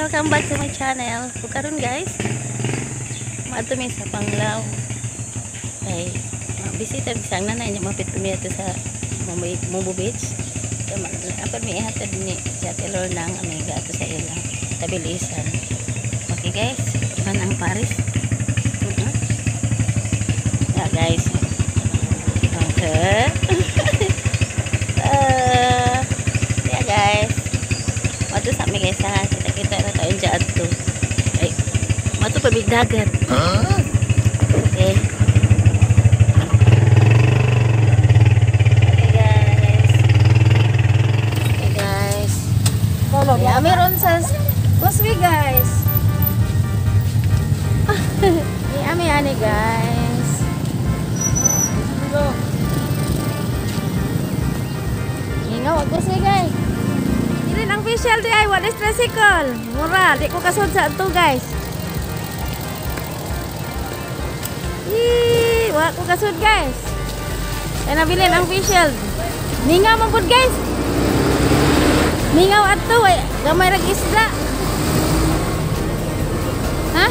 Welcome back to my channel. Karon guys, maato mi sa Panglao. Ay, bisita bisang nanay niya mapit mi ato sa Mubo Beach. Apan mi ihatod ni sa Taylor ng amiga ato sa ila tabilisan. Okay guys, yan ang Paris. Ya guys. Okay. Ya guys. Mato sa mi guys ha. Kita na tayo dyan to. Ay, mato pabigdagan. Okay. Okay guys. Yeah, meron sa Busway guys. Yummy ani guys. Ingaw ako Busway guys. Ini ang official di ay what is tricycle. Mura, di ko kasud sa ato guys. Wa ko kasud guys. Kaya nabilin ang official. Mingaw man pud guys. Mingaw ato ay gamay ra isda. Ha?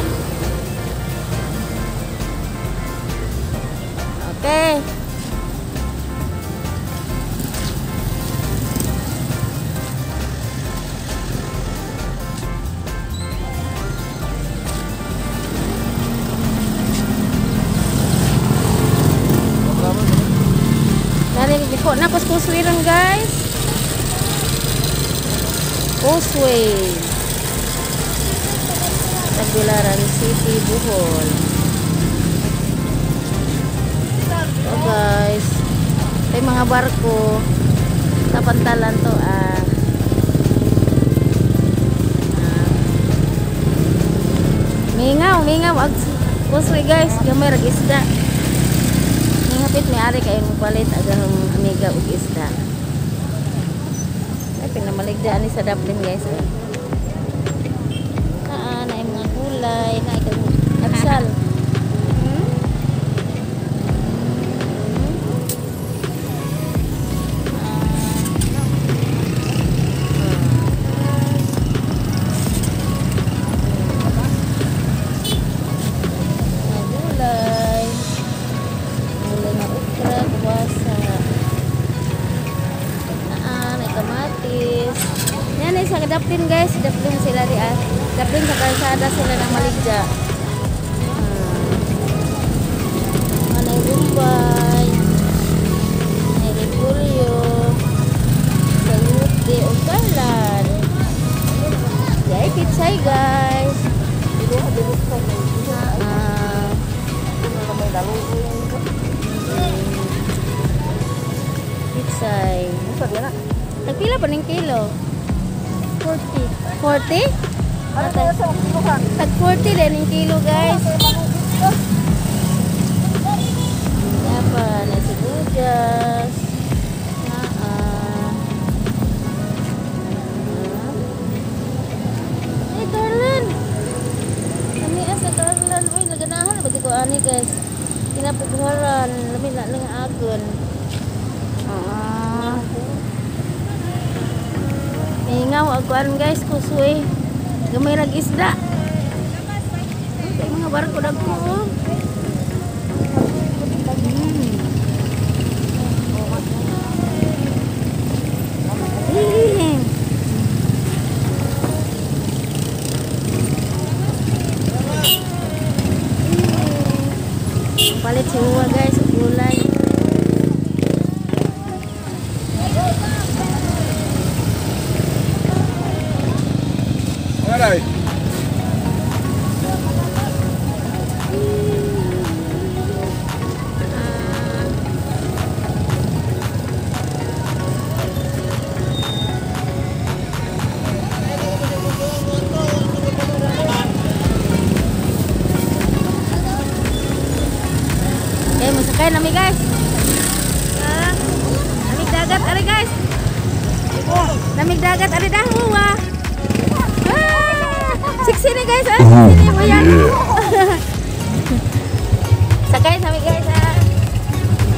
Okay. Kok na Causeway ron guys. Causeway. Tagbilaran City, Bohol. So guys, may mga barko sa pantalan to mingaw ag Causeway guys, gamay ra isda. Hapit may ari kayo magpalit agang amiga ug isda. Ay pinamaligdaan ni sa Dublin guys. Na mga gulay, na ikang atsal. Sa Dublin guys, Dublin sila di Dublin sa kalsada sila ng maligya. Manay Bombay, may Repulyo, Salute, Ugalan. Yay, pitsay guys. Pitsay. Nagpila pa ng kilo? 40? Tag 40 din yung kilo guys. Apa nasi bujas. Hey Carlan, kami asa Carlan. Uy naganahan na ba ko ani guys. Kinapugharan lami na lang agon. Ingaw aguan guys, Causeway. Gamay ra isda. Okay, mga barko dagko. Palit siwa guys, gulay. Alright. Okay, masakay nami guys. Namig dagat ari guys. Namig dagat ari dahuwa. Siksi nih guys, sini mo yan. Sakay nami guys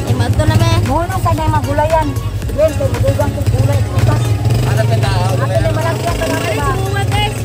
Imato na me. Muna sa na magulayan. Yan kay madugang ko kulay putas. Ano ka na? Ato ni malagyan ka na ba? Guys.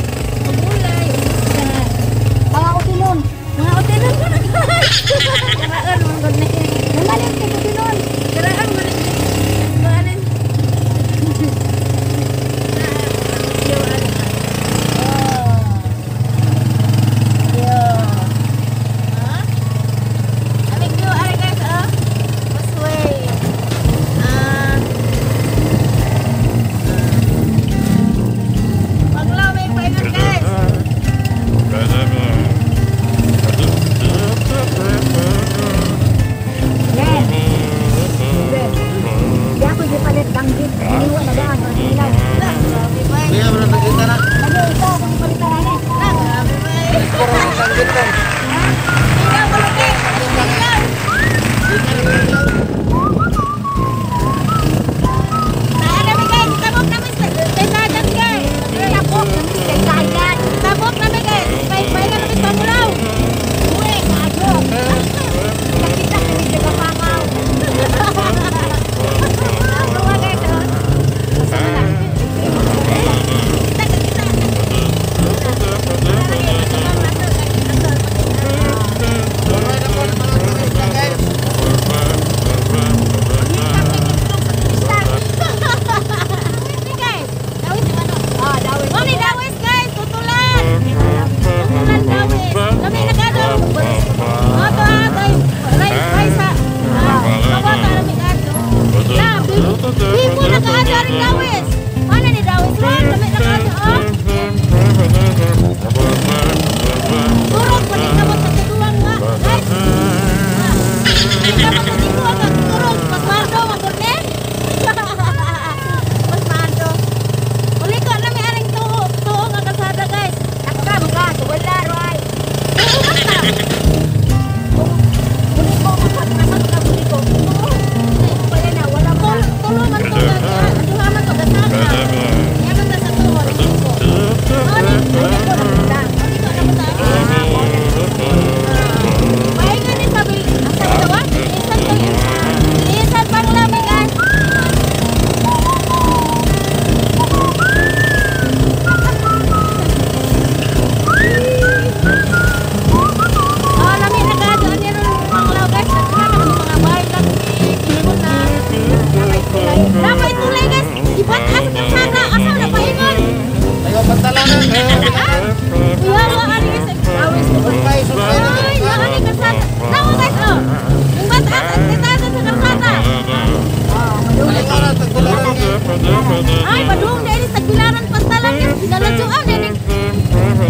Ay, padung dari Tagbilaran Pantalan ya, dinalajuan ini.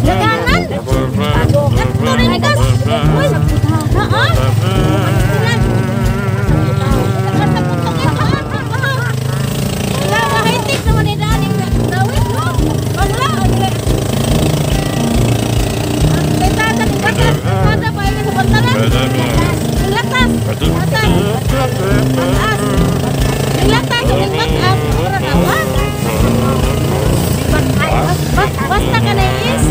Dagangan. Ito rin ikas. Uy, haan. Mahitik naman ni Dani. Dawit, no? Bangla. Betata, betata pa ini sa Pantalan. Yung latas. Latas. Latas. Yung latas, yung latas. Basta ka na is.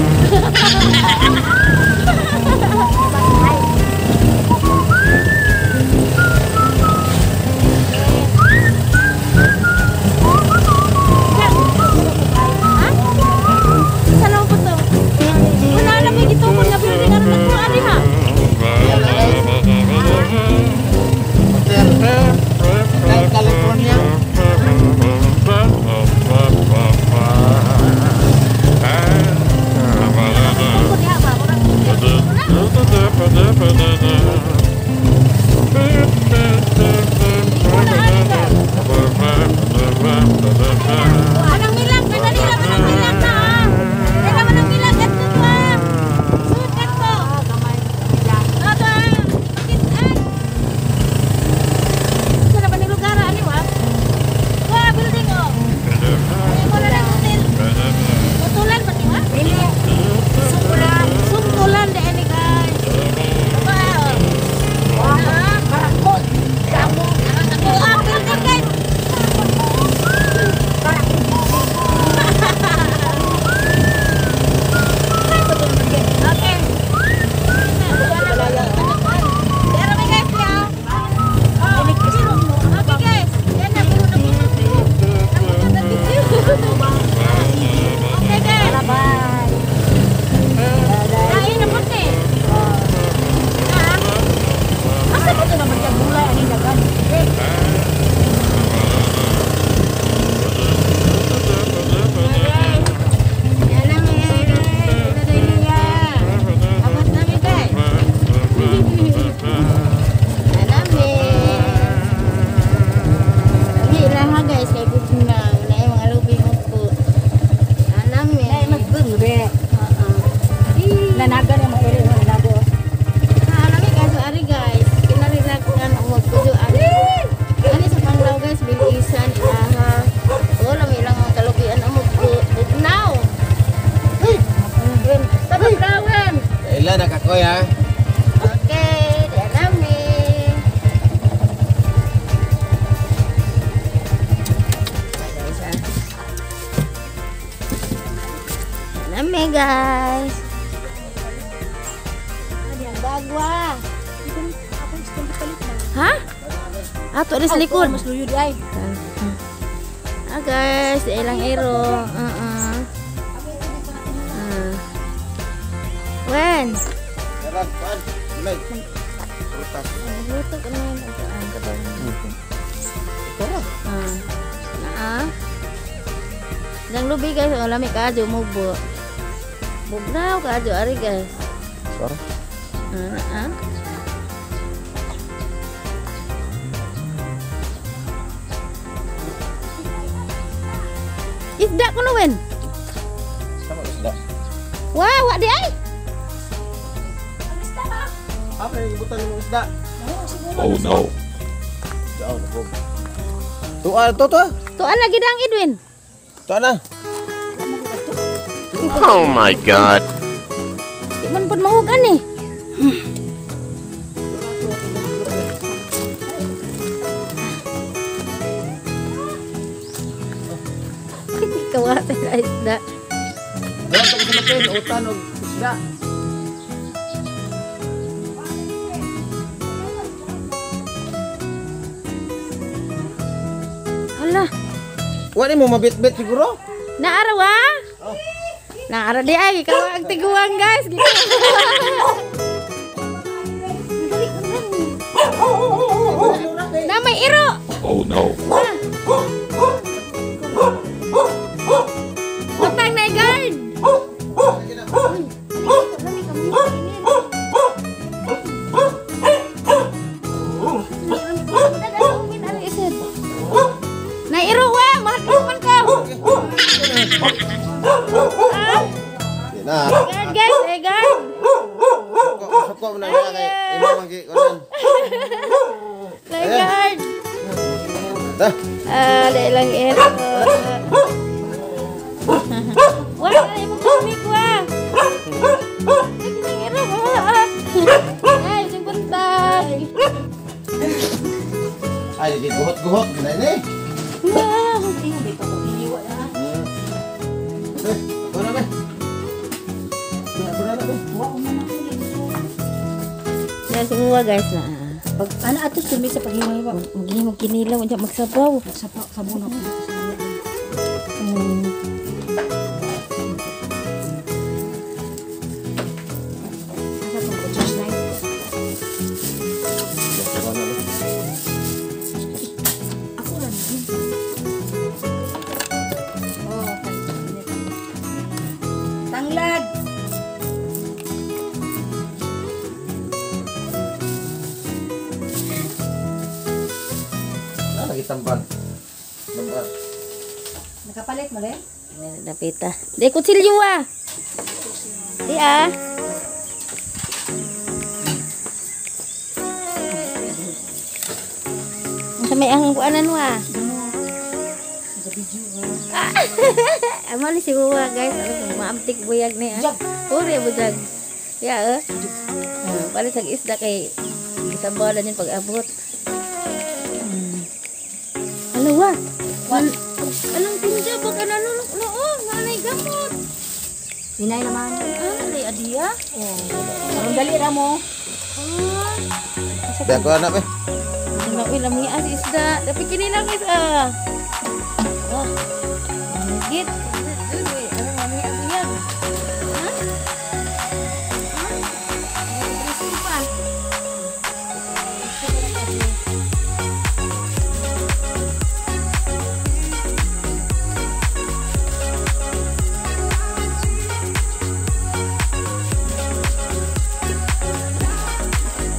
ya. Oke, dia rame. Rame guys. Ada yang bagwa. Hah? Ato di selikod. Mas luyu di ay. Ah guys, ilang ero. Wen. Jalan, pan. Mulai. Utas. Luto ka naman ang katawan. Tara. Yang lubi guys, alami kajo mubo. Bugnaw kajo ari guys. Tara. Isda kuno wen. Sama isda. Wah, wak di ay. Apa yang ibutan ng isda? Oh no. Jauh na po. To. Tuan lagi dang Edwin. To na. Oh my god. Di man pun mau kan nih. Kawate ka isda. Dalam to sa utan og isda. Alah, Wala mo mabit-bit siguro? naaraw ah. Naaraw di ay ikaw ang tiguang guys. Na may iro. Oh no. Utang na guard. Na iro wa, mahatuman ka. Di na. Guard guys, guard. Suko mo na nga kay imo mangki kunan. Na guard. Dah. Dahil lang iro. Wah, ay mo kumik wah. Ay, iro wah. Ay, sing puntag. Ay di guhot-guhot gina ni. Wah. Kuna be. Kuna be. Yan semua guys na. Pag ano ato sumi sa paghimay ba? Maghimog kinilaw unsa magsabaw. Sa sabon ako. Asa tong butchers na yun? Ako lang yun. Oh, tanglad. Lagi tamban. Tamban. Nakapalit mo rin? Napita. Di kutsilyo ah. Di ah. Sa may ang kuanan wa. Amo ni si Buwa guys, maamtik buyag ni ah. Uri bujag. Ya palit sa isda kay gisambalan yun pag abot. Ano wa? Anong tinja ba ka na noon? Manay gamot. Hinay naman. Ay adiya. Ang dali ra mo. Biar ko anak be. Uy, lamang as isda. Tapi kini lang is ah. Wah. Git. Uy, ano lamang as yan? Ha? Terus pa.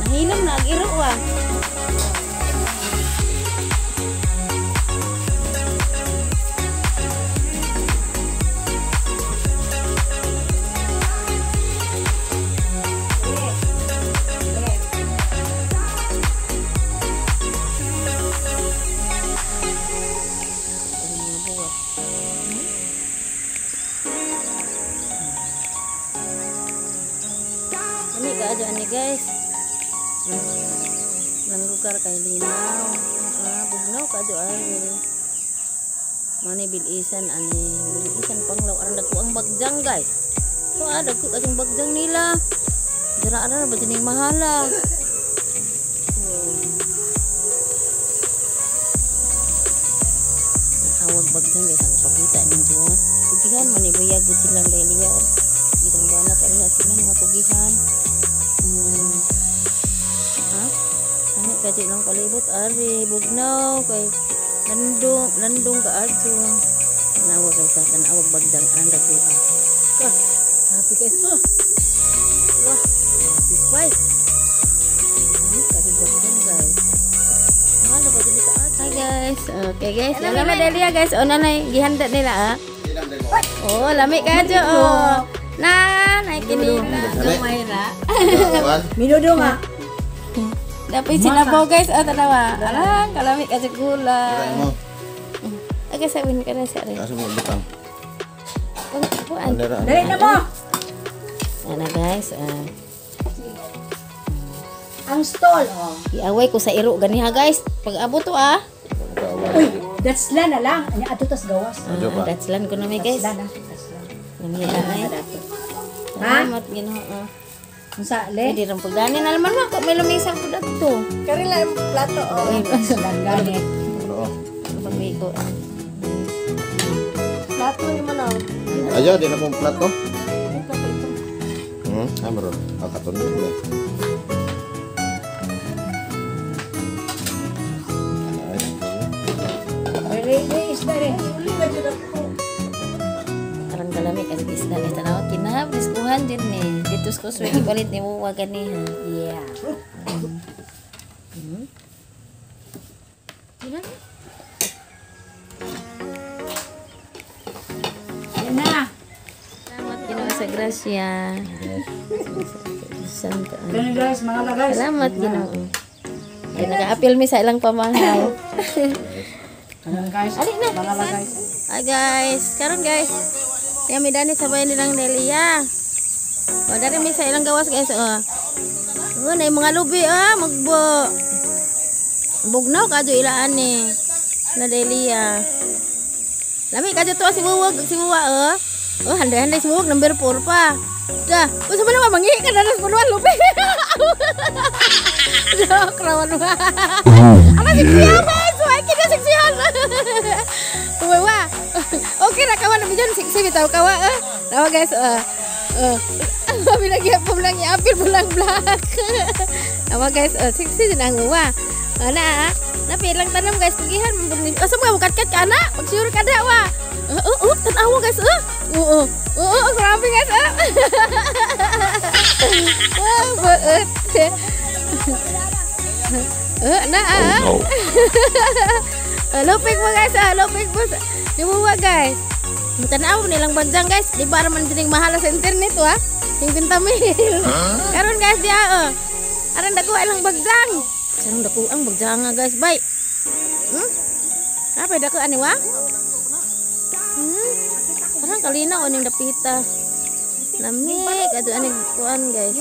Nahilam na ag-iro ah. Ini ka aja ani guys. Nang lugar kay linaw. Bugnaw ka aja ani. Mani bilisan ani, bilisan panglaw aran dako ang bagjang guys. So ada ko kajang bagjang nila. Dira-ara ba dining mahala. Awag bagjang guys ang pakita ninyo. Tugihan man ibuyag gud silang Delia. Bidang bana pareha sila mga tugihan. Ano kadi lang palibot ari bugnaw kay landong ka adto. Nawa guys sa awag bagjang ang dako. Happy guys to. Wah, happy bye. Kadi bagjang guys. Mahal ba din ka? Hi guys. Okay guys. Alam na Delia guys. O nanay gihanda nila Oh, lami ka jo. Na, naik ini. Mayra. Minudo nga. Dapat sinabaw guys. Tanawa. Alang kalami ka gula. Okay, sabihin ka na siya rin. Kaso mo butang. Puan. Dali na mo. Ano guys. Ang stall. Iaway ko sa iro ganiha guys. Pag abot to Uy, that's lan na lang. Ano ato tas gawas. That's land ko na may guys. That's lan. Namiya na eh. Ha? Salamat Ginoo. Unsa le? Hindi rin pagdanin na naman ako. May lumisang ko dito. Kari lang plato. Uy, lan ganit. Oo. Pagbigo. Plato ni man oh. Ayo, di na pong plato. Bro. Katon mo. Karang galami kasi isda ni tanaw kinahab diskuhan din ni. Dito ko suwi ipalit ni mo wagan ni ha. Yeah. Yan na. Salamat Ginoo sa grasya. Santa. Ganun guys, mga guys. Salamat Ginoo. Ay nag-appeal mi sa ilang pamahal. Ganun guys, Ali na. mga guys. Hi guys, karon guys. Kami dani sa bayan nilang Delia. O dari mi sa ilang gawas guys. Oh, na mga lubi magbo. Bugnaw kadyo ilaan ni na Delia. Lami kadyo to si Wuwag, si Wuwa Oh, handai-handai si Wuwag number 4 pa. Dah, usah mana mangi kan ada sebuah lubi. Dah, kerawan wa. Ana seksian guys, wah kita seksian. Wuwa. Oke, rakawan bijan seksi bitaw kawa Nawa guys, lagi pulang apil pulang belak. Nawa guys, seksi jenang Wuwa. Napi lang tanam guys kugihan semua bukat kat kana magsiur kada wa. Tanawa guys. Grabe guys. Beut. Oh no. Lupik mo guys, lupik mo. Dibuwa guys. Tanawa nilang bagjang guys. Di ba naman dining mahal sa internet wa? Yung pintamil. Karon guys dia aran dako ilang bagjang. Sarang dako ang bagjang nga guys, bay. Apa dako ani wa? Parang kalina oning dapita. Lami kadto ani kuan guys.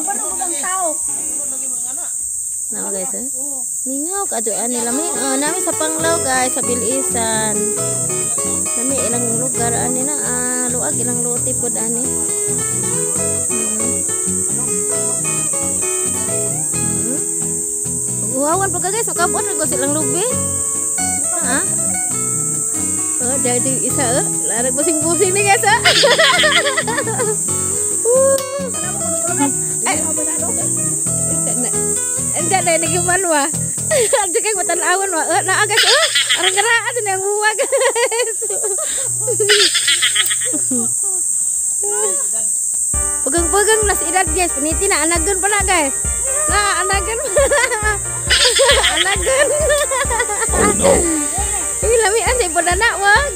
Nah guys, mingaw kadto ani lami. Nami sa Panglaw guys, sa Bilisan. Nami ilang lugar ani na luag ilang luti pud ani. Wawan pa guys, makabot ko silang lubi. Jadi isa larag pusing-pusing nih guys. Enggak deh nih gimana wah. Aja kayak matan awan wah. Nah guys, orang geraan yang buah guys. Pegang-pegang nasi idat guys, peniti na anagan pala guys. Nah anagan. Anagan. Oh no. Ih, lamian sih pada nak wag.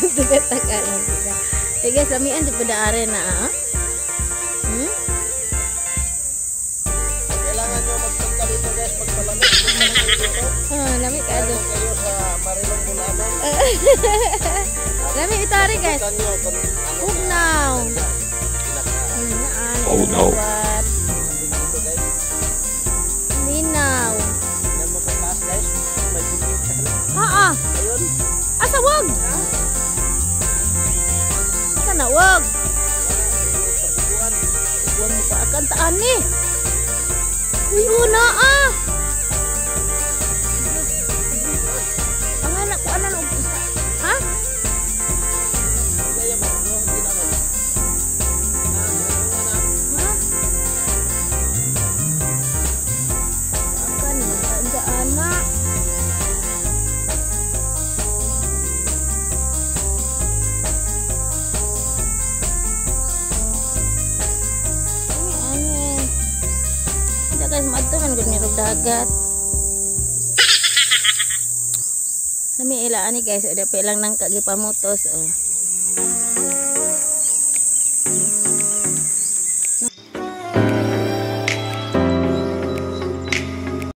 Tidak takaran kita. Guys, lamian sih pada arena. Kailangan nyo magpunta dito guys pagpalamig dito. Lami ka Kayo sa Marilong Bulanon. Lami itari guys. Ugnaw. Oh no. Minaw. Ah. Asa wag? Sana wag. Huwag mo pa akan taan ni. Uy, una ah. Ang anak ko, ano lang isa? Ha? Ha? Akan naman sa anak. Guys, madto man gud mirog dagat. Nami ila ani guys, udah pa ilang nang kagipamutos oh.